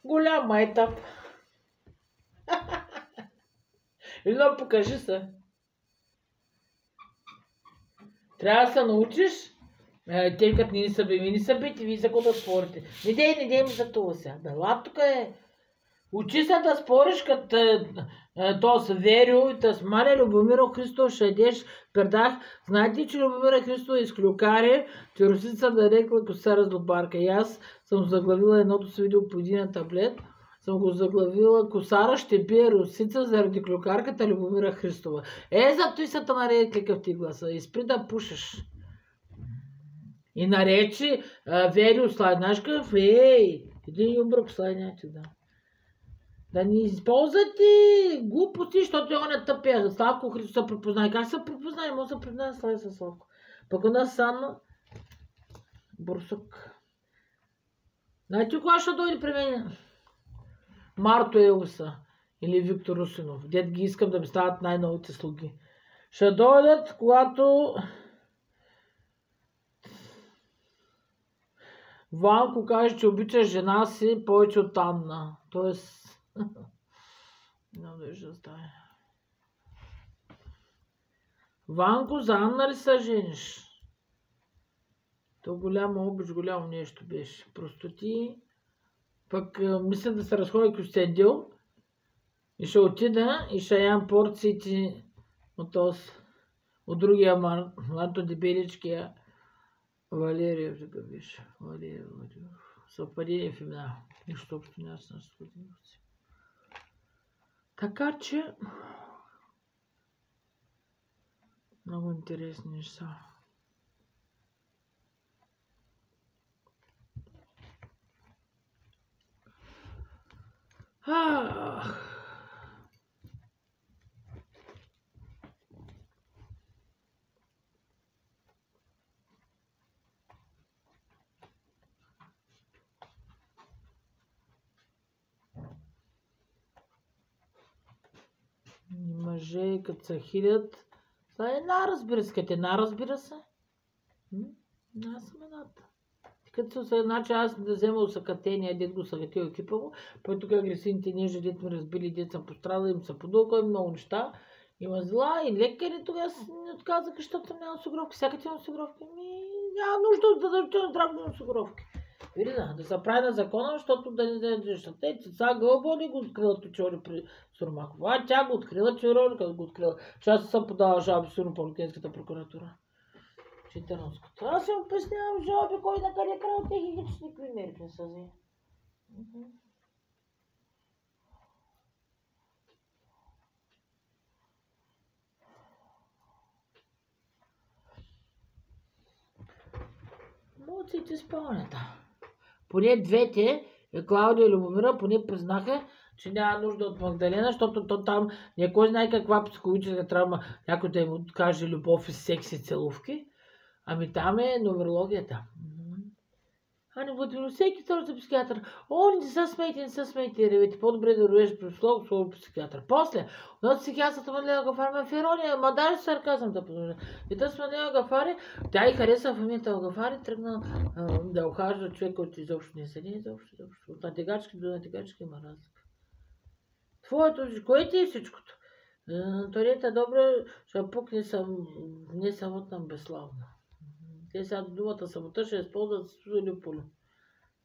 Голям майтап. Едно покажи се. Трябва да се научиш. Те като не са бе, не са бити, вие за какво да спорите. Не дей ми за това сега. Бела тук е. Учи се да спориш като то с Верио и с Мария Любомира Христо Шадеш предах. Знаете, че Любомира Христо е изклюкаре, че Русица да рекла коса разлобарка. И аз съм заглавила едното си видео по един таблет. Съм го заглавила Косара ще бие Русица заради клюкарката Любомира Христова. Зато и са те нарedi какъв ти гласа. И спри да пушиш. И наречи Верио слай. Знаеш какъв? Един юмбрък слай някакви да. Да не използвате глупости, защото я не тъпя. Славко Христо се препознае. Как се препознае? Може да се препознае слай със Славко. Пък една Санна Бурсук. Знаете кога ще дойде при мен? Марто Елвиса или Виктор Русинов. Дед ги искам да ми стават най-новите слуги. Ще дойдат, когато Ванко каже, че обича жена си повече от Анна. Тоест... Не ще стане. Ванко, за Анна ли се жениш? То голямо обич, голямо нещо беше. Просто ти... Пък мисля да се разходи Кюстендил и ще отида и ще ям порциите от другия Марто Дебеличкия Валериев, така беше. Валериев. Съвпадение в имена. Нищо общо няма с нашите съвпадението. Така че... Много интересни неща. Мъже, като се хилят, една разбира се, като една разбира се. Аз съм едната. Като се значи аз да взема усъкатения, дет го съкатил екипа му, пък тук агресивните нежи, дет ме разбили, дет съм пострадал, им са подълка и много неща. Има зла и лекари тогава не отказаха, защото съм нямам осигуровки. Всяка ти имам осигуровки. Няма нужда от задължително здравни осигуровки. Види да се прави на закона, защото да не даде нещата. Цеца Гълбо не го открила Тучори при Сурмакова. Тя го открила, Чирон като го открила. Аз съм подала жалби сигурно по Лукенската прокуратура. Читановското. Аз се обяснявам жалби, кой да къде крал те хигични мерки не са взе. Моците спалнята. Поне двете, Клаудия и Любомира, поне признаха, че няма нужда от Магдалена, защото то там някой знае каква психологическа травма, някой да им откаже любов и секс и целувки. Ами там е нумерологията. Не бъде всеки втори за психиатър. Не се смейте, ревете. По-добре да роеш при слово психиатър. После, от психиатрата Мадлена Гафари ме ферония, даже сарказъм да продължа. И тъс Мадлена Гафари, тя и хареса в момента Гафари, тръгна да ухажда човек, който изобщо не седи, изобщо. От натегачки до натегачки има разлика. Твоето, кое ти е всичкото? Торията добре, ще пукне не самотна безславна. Те сега думата самота ще използват с или поле.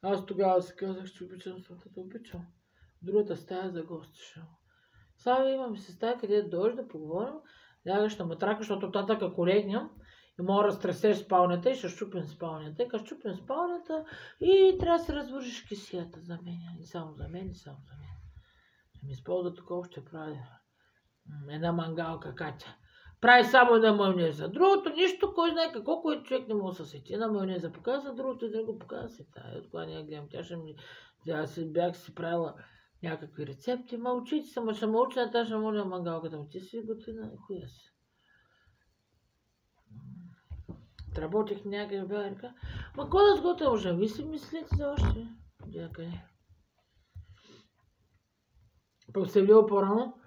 Аз тогава си казах, че обичам самотата, обичам. Другата стая за гости ще. Сега имам си стая, къде дойдеш да поговорим, лягаш на матрака, защото татък ако легнем и мога да разтресеш спалнята и ще щупим спалнята. И като щупим спалнята и трябва да се развържиш кисията за мен. Не само за мен, не само за мен. Ще ми използва такова, ще прави една мангалка Катя. Прави само една майонеза. Другото нищо, кой знае какво, което човек не може да се сети. Една майонеза показва, другото и друго показва. От кога не я гледам. Тя си бях си правила някакви рецепти. Мълчите се, ма ще мълча, тя ще моля мангалката ми. Ти си готвина, хуя си. Работих някъде в бяла река. Ма кой да сготвя може? Ви си мислите за още? Някъде. Пък се влива по-рано.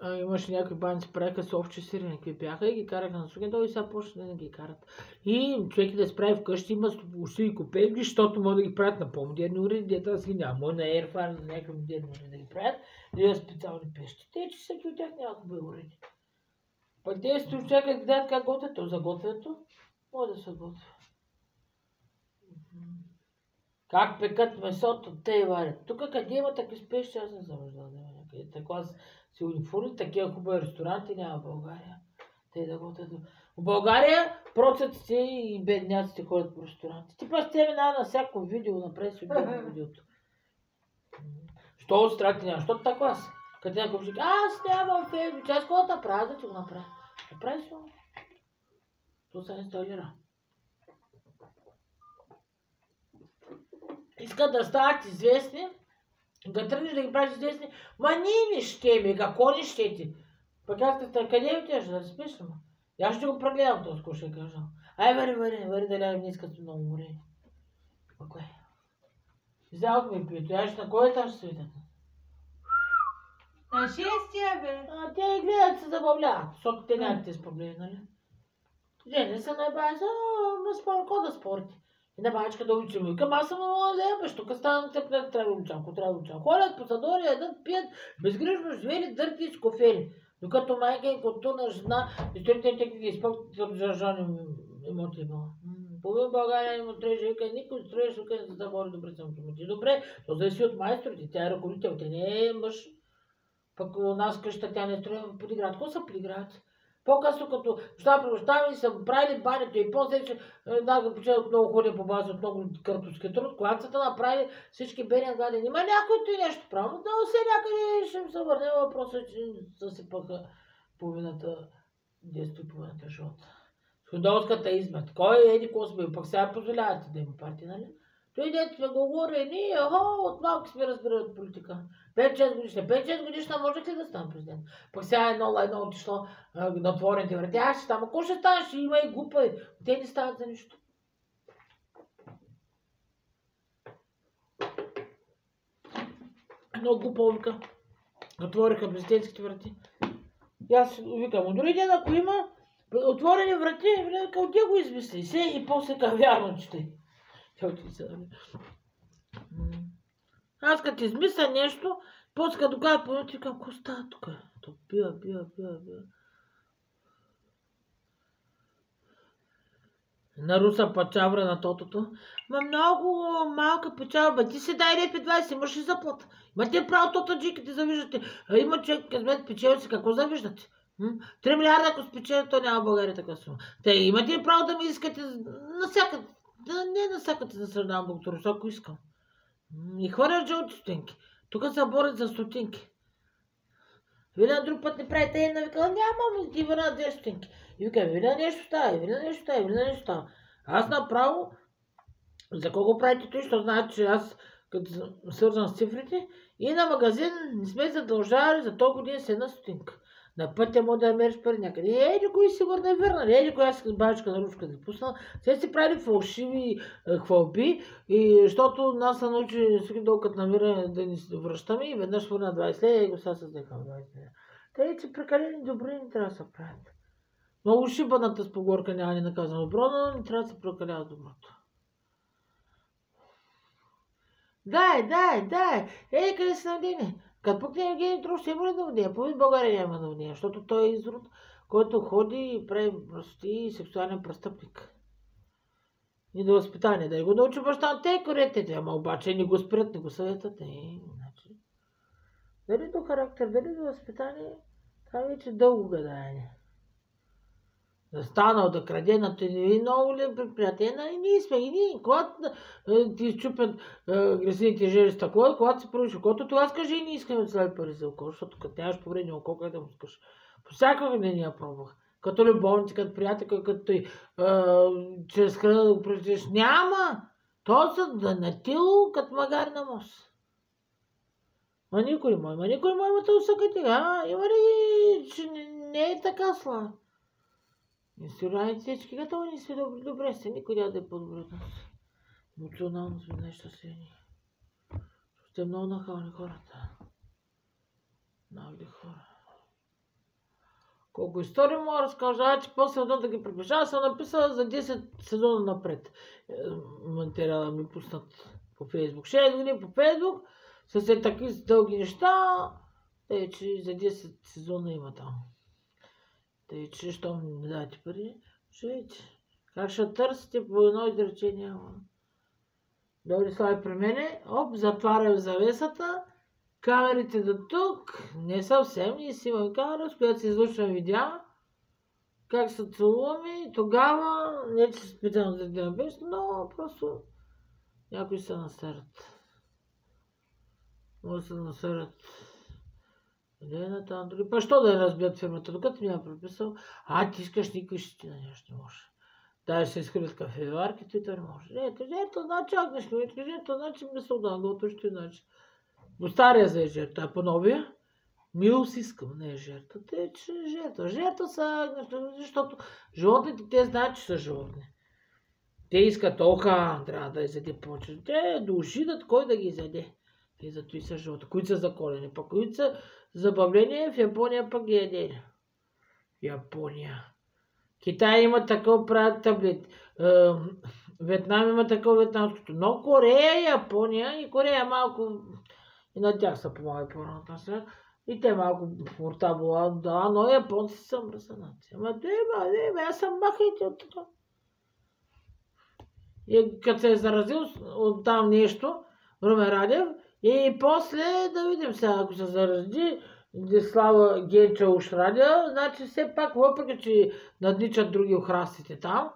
Имаше някакви бани, се правиха с овче сирене, какви бяха и ги караха на сугето и сега почне да ги карат. И човек да се прави вкъщи, има уши и копелки, защото могат да ги правят на по-модерни уреди, дето аз ги няма. Може на Airfire, на някакви модерни уреди да ги правят, или на специални пещи. Те, че всеки от тях няма хубави уреди. Пък те си чакат гледат как готвят, то за готвянето може да се готвя. Как пекат месото, те и варят. Тук къде има такива спешни, аз не съм виждал да има някъде. Така си униформи, такива хубави ресторанти няма в България. Те да готвят. В България процентите и бедняците ходят по ресторанти. Ти пас те минава на всяко видео, направи си отделно видеото. Що от страти няма? Защото така аз. Като някой ще аз нямам фейсбук, аз какво да правя, да ти го направя. Направи си го. То се инсталира. Искат да стават известни, да тръгнеш да ги правиш известни, ма ние не ще ми, какво не ще ти? Пък аз къде отиваш, да спиш, ма? Аз ще го прегледам този, какво ще кажа. Ай, вари да лягам, не искат много море. Пък кое? Взявах ми пието, аз на кой етаж ще видят? На шестия, бе. Те ги гледат, се забавляват, защото те нямат тези проблеми, нали? Жени са най-бая, какво да спорти. И на бачка да учим. Викам, аз съм много лепеш, тук ставам се пред трябва да учам. Ходят по съдори, ядат, пият, безгрижно живели, дърти с кофели. Докато майка и културна жена, историте те ги изпълнят държавни имоти имала. Половин България има строежи, вика, никой строеж, вика, не да бори добре съм имоти. Добре, то зависи от майсторите, тя е ръководител, тя не е мъж. Пък у нас къща тя не строи в подиград. Какво са подиград? По-късно, като баща ми са правили бането и после, че да починат много ходи по база от много картовски труд, когато са направили всички бели гадени. Има някой ти нещо право, но все някъде ще им се върне въпроса, че засипаха половината детство и половината живота. Ходолската измет. Кой еди какво сме? Пък сега позволявате да има партия, нали? Той дето сме го говори, ние, от малко сме разбирали от политика. 5-6 годишна. 5-6 годишна може ли да стане президент? Пък сега едно отишло на отворените врати. Аз ще стана. Ако ще стане, ще има и глупави. Те не стават за нищо. Едно глупаво вика. Отвориха президентските врати. И аз викам, дори ден ако има отворени врати, от тя го измисли. И после вярно, че те. Аз като измисля нещо, после като докажа по минути, викам, какво става тук? То бива. На руса печалба на тотото. Ма много малка печалба. Ти си дай репи 20, имаш ли заплата? Имате право тота джиките завиждате. Има човек, късмет печели си, какво завиждате? 3 милиарда, ако спечели, то няма в България така сума. Те имате ли право да ми искате насякъде? Не насякъде да средавам благоторство, ако искам. И хвърлят жълти стотинки. Тук се борят за стотинки. Вина друг път не правите една, вика, няма, ти върна 2 стотинки. И вика, вина нещо става. Аз направо, за кого правите той, защото знаете, че аз, като съм свързан с цифрите, и на магазин не сме задължавали за този година с 1 стотинка. На пътя може да намериш пари някъде. Еди кои сигурно е върнали, еди коя си бабичка на ручка да пусна. Сега си правили фалшиви хвалби, и защото нас са научили всеки долу като намира да ни се връщаме и веднъж върна 20 лева и го сега създехам 20 лева. Те, че прекалени добри не трябва да се правят. Много шибаната с поговорка няма ни наказано добро, но не трябва да се прекалява доброто. Дай! Къде се навдигне? Като пък Евгений Трош ще има ли навдигне? По България няма навдигне, защото той е изрод, който ходи и прави прости и сексуален престъпник. И до възпитание. Да го научи баща, те коретете, ама обаче не го спрят, не го съветат. Значи. Дали до характер, дали до възпитание, това вече дълго гадаене. Да станал да краде на тези много ли предприятия. И ние сме, когато ти изчупят гресените жери с такова, когато се правиш окото, това скажи и не искаме да слави пари за око, защото като нямаш повредни око, как да му скажеш. По всяка не я пробвах. Като любовници, като приятел, като той, чрез храна да го прочетеш. Няма! То са на тило, като магари на мост. Ма никой мой, ма те усъкате. Има ли, че не е така слава? Институционалните всички готови ни сме добре сте, никой няма да е по-добре от нас. Емоционално сме най-щастливи. Сте много нахални хората. Нагли хора. колко истории мога да разкажа, че после едно да ги препиша. Аз съм написала за 10 сезона напред. Материала ми пуснат по Фейсбук. 6 години по Фейсбук, с такива дълги неща, тъй че за 10 сезона има там. Тъй че, щом ми дадете пари, ще видите. Как ще търсите по едно изречение. Дойде Слави при мене, затварям завесата, камерите до тук, не съвсем, ние си имам камера, с която си излъчвам видеа, как се целуваме и тогава, не че специално за да беше, но просто някои се насърят. Може да се насърят. Идеята, други. Па що да я разбият фирмата, докато ми я преписал, ти искаш, никой ще ти на нещо не може. Дай се изхвърлят кафеварките и това не може. Ето, значи, агнеш ми, ето, значи, мисъл да ангълто ще значи. По стария за жертва, а по новия, милост искам, не е жертва. Те, че жертва. Жертва са агнеш, защото животните, те знаят, че са животни. Те искат, трябва да изяде повече. Те дошидат кой да ги изяде. Те зато и са животни, които са заколени, пък които са забавление, в Япония пък ги ядели. Япония. Китай има такъв правят таблет. Вьетнам има такъв вьетнамското. Но Корея, Япония и Корея малко и на тях са помагали по-рано сега. И те малко морта була, да, но японци са мръсанаци. Ама аз съм махайте от това. И като се е заразил от там нещо, Румен Радев, и после да видим сега, ако се зарази Десслава Генча Ушрадя, значи все пак, въпреки че надничат други охрастите там,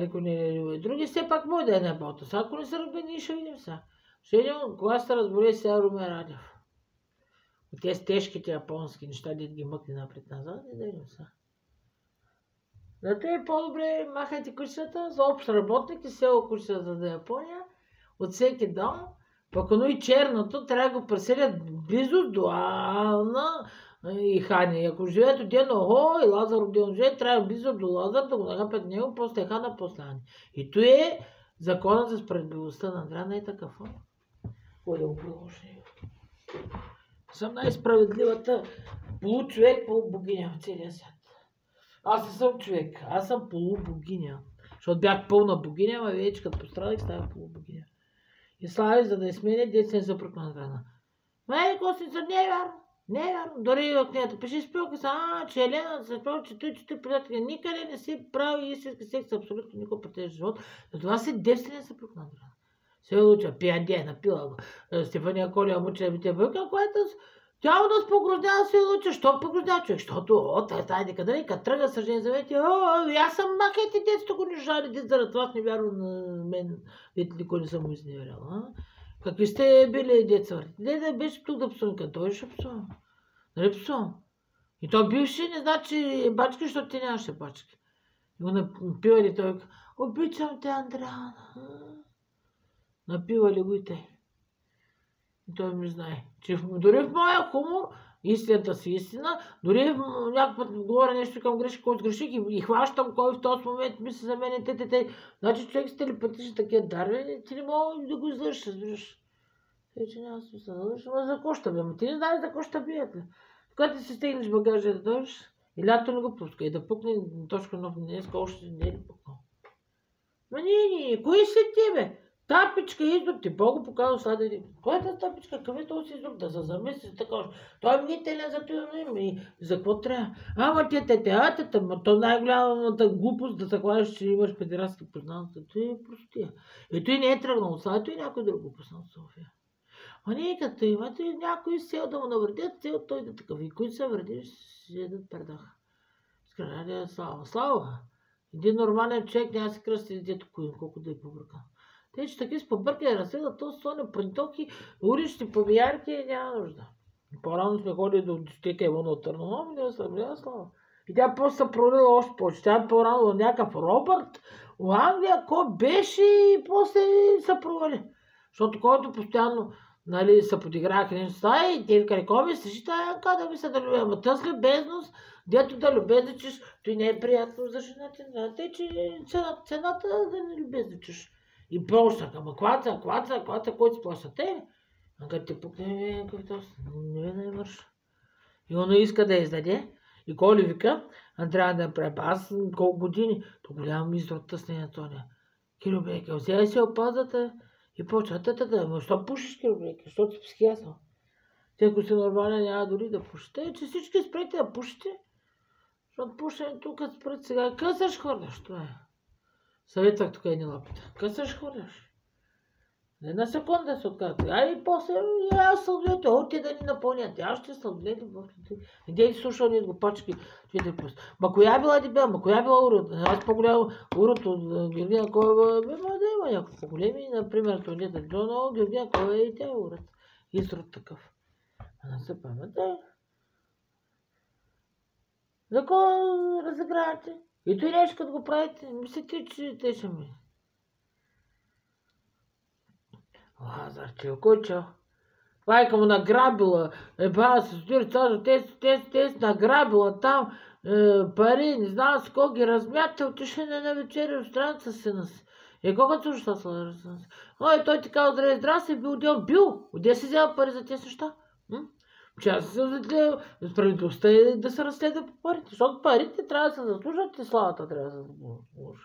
никой не е други, все пак може да е небото. Сега ако не се разби, ние ще видим сега. Ще видим, кога се разболее сега Румен Радев. От тези тежките японски неща, дед ги мъкне напред-назад, и да видим сега. Зато е по-добре махайте кучетата за общ работник и село кучета за Япония, от всеки дом. Пък и черното трябва да го преселят близо до Ална и Хани. Ако живеят отделно и Лазар отделно живее, трябва близо до Лазар да го нагапят него, после Хана, после Ани. И то е законът за справедливостта на Андрея, не е такъв. Кой да го продължи? Съм най-справедливата получовек, полубогиня в целия свят. Аз не съм човек, аз съм полубогиня. Защото бях пълна богиня, ама вече като пострадах, става полубогиня. И Слави, за да изсмене, дете не съпруг на Андрея. Костница, не е вярно. Не е вярно. Дори в книгата пише спелка са, че Елена се спел, че той приятели. Никъде не си прави истински секс, абсолютно никой при тези живот. Затова си девствения съпруг на Андрея. Се луча, пиянде, напила го. Стефания Колева муча да те бъка, което тя да спогрознява се луча. Що погрознява човек? Защото, тази къде като тръгна съжение за мен, аз съм махайте, детството го не жали, дет заради това не вярва на мен, дете никой не съм му изневерял. Какви сте били деца? Не беше тук да псувам, като той ще псувам. Нали псувам? И то бивши не значи бачки, защото ти нямаше бачки. И го напивали той, обичам те, Андреана. Напивали го и те. И той ми знае, че дори в моя хумор, истината си истина, дори някакъв път говоря нещо към грешки, който греших и хващам кой в този момент мисли за мен, те. Значи човек с телепатични такива дарби, ти не мога да го излъжиш, разбираш. Тъй, че няма смисъл да лъжиш, ама за какво ще бе? Ти не знаеш за какво ще бият. Когато ти се стегнеш багажа да дойдеш, и лято не го пуска, и да пукне точка нов днеска, още не е пукнал. Ма не, кои си ти, бе? Тапичка издръг ти, Бог показва сладени. Кой е тази тапичка? Къв е този издръг? Да се замисли така. Той е мнителен за това време. За какво трябва? Ама ма то най-голямата глупост да се хвалиш, че имаш педерастски познанства. Той е простия. И той не е тръгнал от Слави, той някой друг го познал в София. А не като има, той някой сел да му навредят, цел той да такъв. И които се вредиш, ще ядат предах. Скръня Слава. Един нормален човек няма да се кръсти детето коим, колко да е побъркан. Те, че таки с побъркани разследват, то стоне принтоки, улични побиярки, няма нужда. По-рано сме ходили до дискотека Ивана от Търново, и не съм Слава. И тя после се пролила още повече. Тя по-рано до някакъв Робърт, в Англия, кой беше и после се провали. Защото който постоянно се подиграха нещо и те викали, кой ми слуши тая да ми се да любя. Ама тъс любезност, дето да любезничиш, той не е приятно за жената. Те, че цената да не любезничиш. И прощах, ама клаца, който сплаща те, а като те пукне капитал, не върша. И он иска да издаде. И Коли вика, трябва да направи. Аз колко години, то голям изрод с нея Тоня. Киро Брекел, сега се опазвате и почва. Ама що пушиш, Киро Брекел? Защото си психиатър. Те, ако си нормален, няма дори да пушите. Че всички спрете да пушите. Защото пушенето, като спрете сега, късаш хвърляш, това е. Съветвах тук едни лапите. Късаш хвърляш. Не на секунда се отказвате. Ай, после, аз сладолете, те да ни напълняте. Аз ще сладолете. Идей слушал ние глупачки. Ма коя била дебел, ма коя била урод? Аз по-голям урод от Георгина Коева. Да има някакво по-големи. Например, туалета Джоно, Георгина Коева и тя е урод. Изрод такъв. А не се памете. За кой разигравате? И той нещо като го правите, мислите, че те ще ми. Лазар, кой чел? Майка му награбила, баба се стои, те награбила там пари, не знам с кого ги размята, отишли на вечеря в страната с сина си. Колко слуша с сина си? Ой, той така от здрав се бил. Отде си взял пари за тези неща? Че аз се разгледам, справедливостта е да се разследва по парите, защото парите трябва да се заслужат и славата трябва да се заслужа.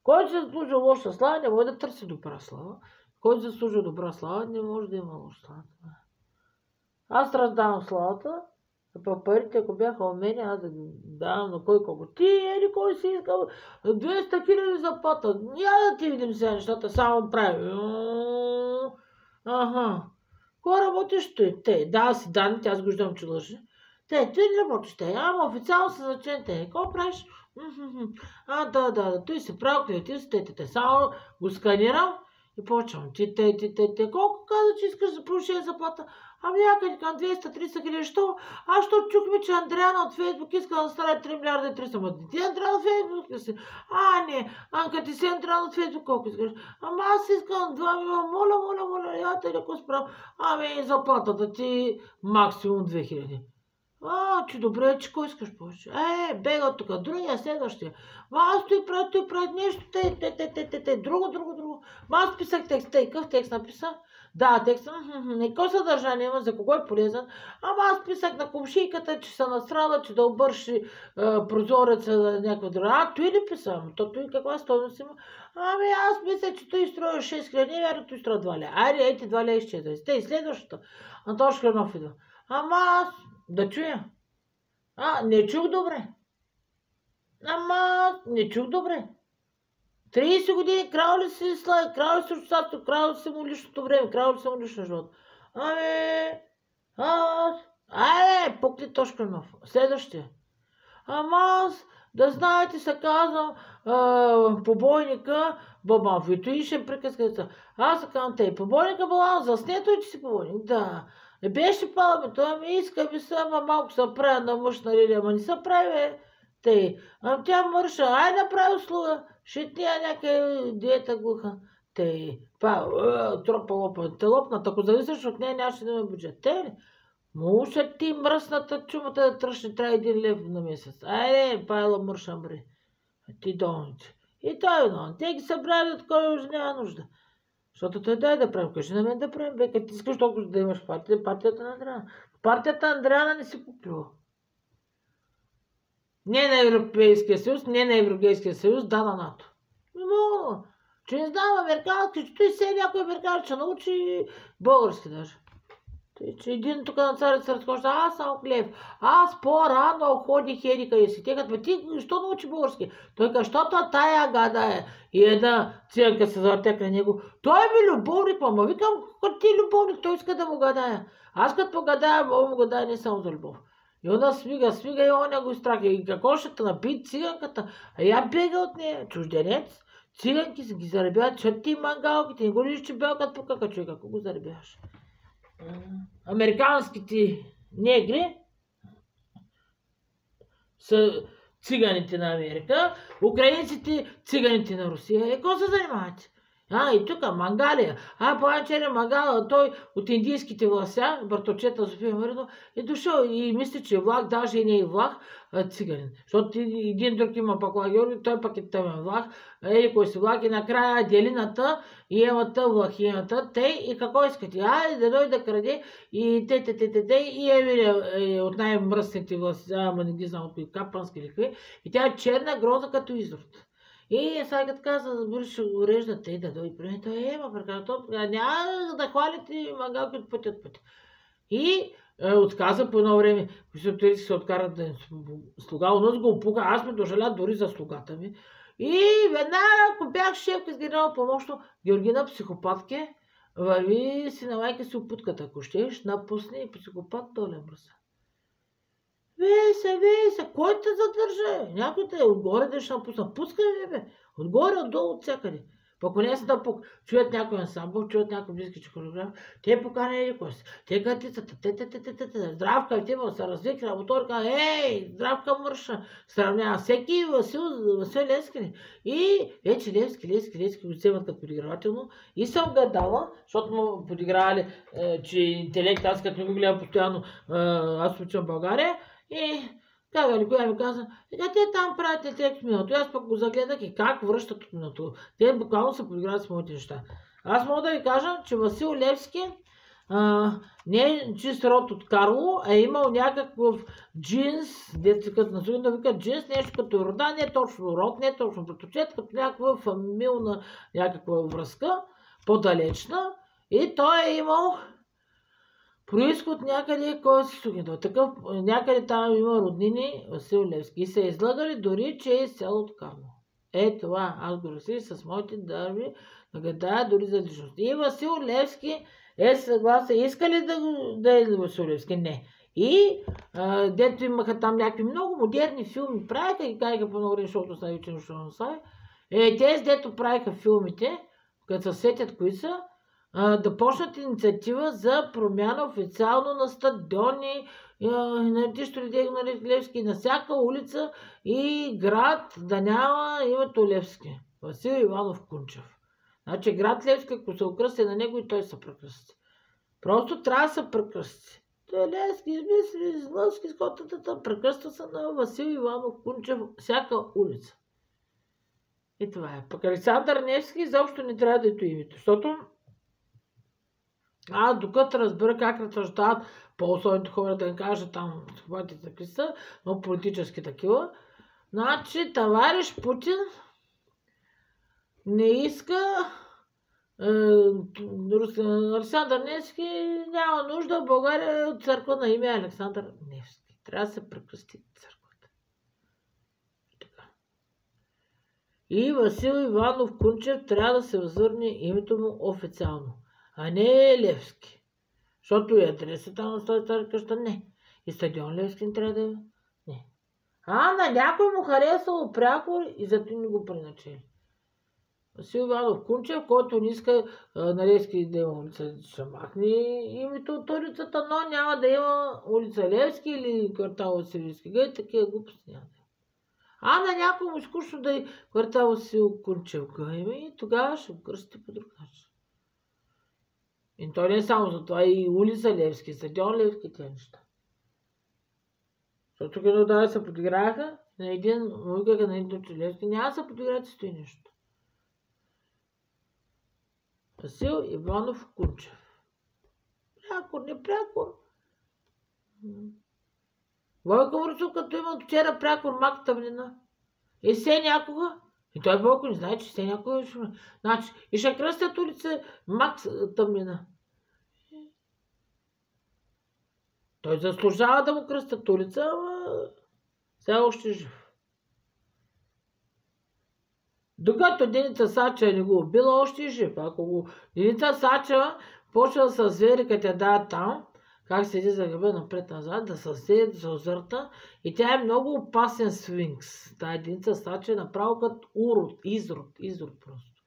Който се заслужа лоша слава, не може да търси добра слава. Който заслужа добра слава, не може да има лоша слава. Аз раздавам славата, а по парите, ако бяха у мен, аз да ги давам на кой колко. Ти, или кой си искал 200 000 заплата. Няма да ти видим сега нещата, само прави. Аха. Кой работиш той? Те, дава си данните, аз го виждам, че лъжи. Те, ти не работиш те, ама официално са зачен те. Какво правиш? Да, той се прави креатив, те, само го сканирам и почвам. Те, колко каза, че искаш да повишение заплата? Ами някъде към 200-300 хиляди, що? Аз що чухме, че Андриана от Фейсбук иска да стане 3 милиарда и 300. Ама ти Андриана от Фейсбук ли си? Не, като ти си Андриана от Фейсбук, колко искаш? Ама аз искам 2 милиона, моля, я те леко справя. Ами заплатата ти максимум 2000. Че добре, че кой искаш повече? Бега тук, другия, следващия. Аз той прави нещо, друго. Аз писах текст, какъв текст написа? Да, текста, кой съдържание има, за кого е полезен? Ама аз писах на комшийката, че се насрала, че да обърши прозореца на някаква друга. Той ли писам? Той каква стойност има? Ами аз мисля, че той строи 6 хиляди, верно той строи 2 лея. Айде, ейте 2 лея изчезва. Те, следващата. Антош Хленов идва. Ама аз да чуя. Не чух добре. Не чух добре. 30 години крал ли си слава, крал ли си обществото, крал ли си му личното време, крал ли си му личния живот. Пукли Тошканов. Следващия. Аз, да знаете, се казвам побойника Бабанов. И той ще приказка. Аз се казвам те. Побойника Бабанов, заснето ли, че си побойник? Да. Не беше пала, той ми иска ми се, малко се прави на мъж на лилия, ама не се прави, Тъй. Тя мърша, направи услуга, ще тя някаква диета глуха. Тъй. Тропа лопа. Те лопнат, ако зависиш от нея, нямаше да има бюджет. Те, може ти мръсната чумата да тръщне, трябва 1 лев на месец. Пайла мърша, бре. Ти долните. И той е долен. Те ги събрали, от кой уже няма нужда. Защото той дай да правим, кажи на мен да правим, бе, като ти искаш толкова да имаш партията на Андриана. Партията на Андриана не си купила. Не на Европейския съюз, не на Европейския съюз, да на НАТО. Не мога. Че не знам американски, че той се някой американски ще научи български даже. Че един тук на царица разхожда, аз съм хлеб, аз по-рано ходих еди къде си. Те като, ти що научи български? Той казва, защото тая гада е. И една циганка се завъртя край него. Той ми любовник, мама. Викам, като ти любовник, той иска да му гадая. Аз като му гадая, му гадая не само за любов. И она смига и оня го страха. И какво ще те напи циганката? Я бега от нея. Чужденец. Циганки се ги заребяват, защото ти мангалките. Не го лиш, че белкат по кака човек, ако го заребяваш. Американските негри са циганите на Америка, украинците циганите на Русия. Какво се занимавате? И тук Мангалия. Плачене Мангала, той от индийските властя, братовчета София Маринов, е дошъл и мисли, че е влах, даже и не е влах, циганин. Защото един друг има пак лагер, той пък е тъмен влах, кой си влах и накрая делината и емата влахината, те и какво искате? Да дойде да краде и те, и Емилия от най-мръсните власти, не ги знам от кои, капански или какви, и тя е черна гроза като изрод. И сега като каза, ще го уреждат те да дойде при мен, той няма да хвалите мангалки от пътя. И отказа по едно време, които се откарат да слуга, онос го опука, аз ме дожаля дори за слугата ми. И веднага, ако бях шефка с генерал помощно, Георгина психопатке, върви си на майка си опутката, ако щеш, напусне психопат доле мръса. Веса, кой те задържа? Някой те отгоре да ще напусна. Пускай бе. Отгоре, отдолу, от всякъде. Пък не са да чуят някой ансамбъл, чуят някой близки хореограф, те поканили кой си. Те катицата, здравка, те се развикна, моторка, здравка мърша. Сравнява всеки Васил Левски. И вече Левски го вземат като подигравателно. И съм гадала, защото му подигравали, че интелект, аз като не го гледам постоянно, аз учам България. И коя ми каза, те там правят текст миналото. Аз пък го загледах и как връщат от миналото. Те буквално се подиграват с моите неща. Аз мога да ви кажа, че Васил Левски не е чист род от Карло, а е имал някакъв джинс, дето като на да викат джинс, нещо като рода, не е точно род, не е точно братовчет, като някаква фамилна някаква връзка, по-далечна. И той е имал произход някъде, кой си слугидал. Такъв, някъде там има роднини Васил Левски. И се излагали дори, че е село от Карло. Това, аз го разсили с моите дърви, да гадая дори за личност. И Васил Левски е съгласен. Иска ли да е Васил Левски? Не. И дето имаха там някакви много модерни филми, правиха и кайха по много време, защото са вече на слави. Тези, дето правиха филмите, като се сетят кои са, да почнат инициатива за промяна официално на стадиони, на летище Левски, на всяка улица и град да няма името Левски. Васил Иванов Кунчев. Значи град Левски, ако се окръсти на него и той се прекръсти. Просто трябва да се прекръсти. Левски, измисли, Левски, скотата, прекръста се на Васил Иванов Кунчев всяка улица. И това е. Пък Александър Невски изобщо не трябва да ето името, защото докато разбера как разсъждават по-особените хора, да им кажа там схватите такива са, но политически такива. Значи, товарищ Путин не иска Александър Невски няма нужда в България от църква на име Александър Невски. Трябва да се прекръсти църквата. И Васил Иванов Кунчев трябва да се възвърне името му официално. А не Левски. Защото и адреса там на стара къща не. И стадион Левски не трябва да е. Не. На някой му харесало пряко и зато не го преначели. Васил Иванов Кунчев, който не иска на Левски да има улица, ще махне името от улицата, но няма да има улица Левски или квартал Василевски. Гъй, такива глупости няма да има. На някой му скучно да е квартал Васил Кунчев. И тогава ще го кръсти по друг начин. И той не е само за това, и улица Левски, стадион Левски, тези неща. Защото като да се подиграха на един, викаха на един Левски, няма да се подиграят с това нещо. Васил Иванов Кунчев. Прякор, не прякор. Войко Борисов, като има от вчера прякор Мак Тъмнина. И се някога. И той Бойко не знае, че се някога ще... Значи, и ще кръстят улица Мак Тъмнина. Той заслужава да му кръстят улица, ама сега още жив. Докато Деница Сачева не го убила, още е жив. Ако го Деница Сачева почва да се звери, като я дадат там, как седи за гъба напред-назад, да се седи, да се озърта. И тя е много опасен свинкс. Тая Деница Сачева е направо като урод, изрод просто.